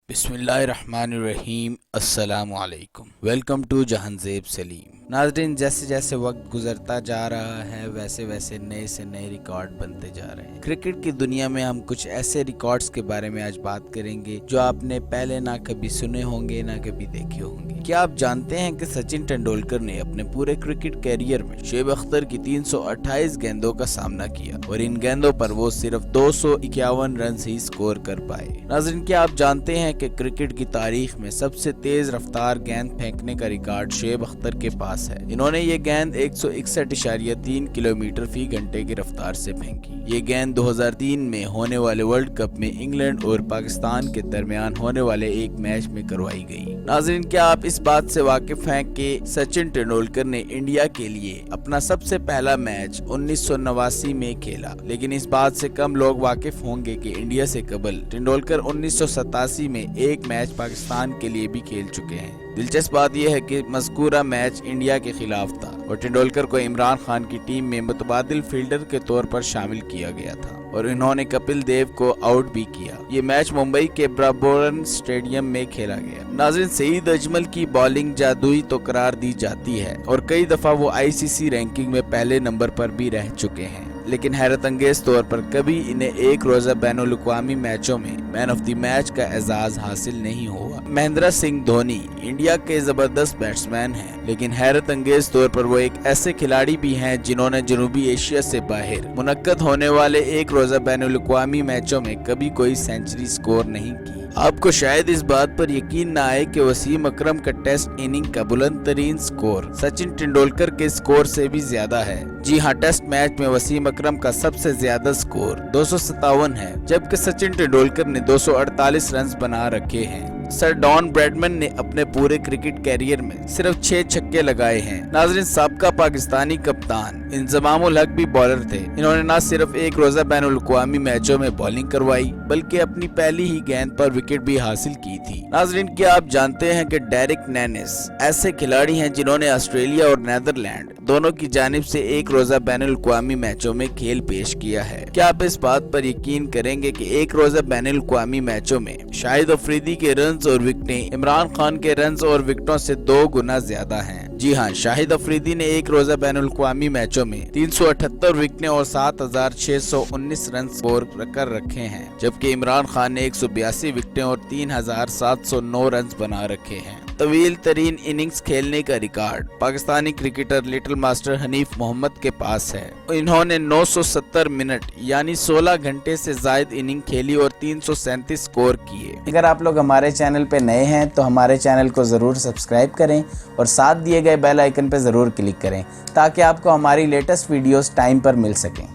बिस्मिल्लाहिर्रहमानिर्रहीम। अस्सलामु अलैकुम। Welcome to Jahanzeb Saleem. नाज़रीन, जैसे जैसे वक्त गुजरता जा रहा है वैसे वैसे नए से नए रिकॉर्ड बनते जा रहे हैं। क्रिकेट की दुनिया में हम कुछ ऐसे रिकॉर्ड्स के बारे में आज बात करेंगे जो आपने पहले ना कभी सुने होंगे ना कभी देखे होंगे। क्या आप जानते हैं कि सचिन तेंदुलकर ने अपने पूरे क्रिकेट कैरियर में शुएब अख्तर की 328 गेंदों का सामना किया और इन गेंदों पर वो सिर्फ 251 रन ही स्कोर कर पाए। नाज़रीन, क्या आप जानते हैं कि क्रिकेट की तारीख में सबसे तेज रफ्तार गेंद फेंकने का रिकॉर्ड शुएब अख्तर के पास है। इन्होंने ये गेंद 161.3 किलोमीटर फी घंटे की रफ्तार से फेंकी। ये गेंद 2003 में होने वाले वर्ल्ड कप में इंग्लैंड और पाकिस्तान के दरमियान होने वाले एक मैच में करवाई गई। नाज़रीन, क्या आप इस बात से वाकिफ हैं कि सचिन तेंदुलकर ने इंडिया के लिए अपना सबसे पहला मैच 1989 में खेला, लेकिन इस बात से कम लोग वाकिफ होंगे कि इंडिया से कबल तेंदुलकर 1987 में एक मैच पाकिस्तान के लिए भी खेल चुके हैं। दिलचस्प बात यह है कि मज़कूरा मैच इंडिया के खिलाफ था और तेंदुलकर को इमरान खान की टीम में मुतबादिल फील्डर के तौर पर शामिल किया गया था और इन्होंने कपिल देव को आउट भी किया। ये मैच मुंबई के ब्राबोरन स्टेडियम में खेला गया। नाज़रीन, सईद अजमल की बॉलिंग जादुई तो करार दी जाती है और कई दफा वो आईसीसी रैंकिंग में पहले नंबर पर भी रह चुके हैं, लेकिन हैरत अंगेज तौर पर कभी इन्हें एक रोजा बैनुल अक़वामी मैचों में मैन ऑफ द मैच का एजाज हासिल नहीं हुआ। महेंद्र सिंह धोनी इंडिया के जबरदस्त बैट्समैन हैं, लेकिन हैरत अंगेज तौर पर वो एक ऐसे खिलाड़ी भी हैं जिन्होंने जनूबी एशिया से बाहर मुनक्कद होने वाले एक रोजा बैनुल अक़वामी मैचों में कभी कोई सेंचुरी स्कोर नहीं की। आपको शायद इस बात पर यकीन न आए कि वसीम अकरम का टेस्ट इनिंग का बुलंद तरीन स्कोर सचिन तेंदुलकर के स्कोर से भी ज्यादा है। जी हाँ, टेस्ट मैच में वसीम अकरम का सबसे ज्यादा स्कोर 257 है, जबकि सचिन तेंदुलकर ने 248 रन बना रखे हैं। सर डॉन ब्रैडमैन ने अपने पूरे क्रिकेट कैरियर में सिर्फ 6 छक्के लगाए हैं। नाज़रीन, साबका पाकिस्तानी कप्तान इंजमामुल हक भी बॉलर थे। इन्होंने न सिर्फ एक रोजा बैनुल अक़वामी मैचों में बॉलिंग करवाई बल्कि अपनी पहली ही गेंद पर विकेट भी हासिल की थी। नाज़रीन, क्या आप जानते हैं कि डेरिक नैनिस ऐसे खिलाड़ी हैं जिन्होंने ऑस्ट्रेलिया और नीदरलैंड दोनों की जानिब से एक रोजा बैनुल अक़वामी मैचों में खेल पेश किया है। क्या आप इस बात पर यकीन करेंगे कि एक रोजा बैनुल अक़वामी मैचों में शाहिद अफरीदी के रन और विकेटें इमरान खान के रन और विकेटों से 2 गुना ज्यादा हैं। जी हाँ, शाहिद अफरीदी ने एक रोजा बैनुल अक़वामी मैचों में 378 विकेटें और 7619 रन स्कोर कर रखे हैं, जबकि इमरान खान ने 182 विकेटें और 3709 रन बना रखे हैं। तवील तरीन इनिंग्स खेलने का record Pakistani cricketer little master Hanif Mohammad के पास है। इन्होंने 970 मिनट यानी 16 घंटे से ज्यादा इनिंग खेली और 337 स्कोर किए। अगर आप लोग हमारे चैनल पे नए हैं तो हमारे चैनल को ज़रूर सब्सक्राइब करें और साथ दिए गए बेल आइकन पे ज़रूर क्लिक करें ताकि आपको हमारी लेटेस्ट वीडियोस टाइम पर मिल सकें।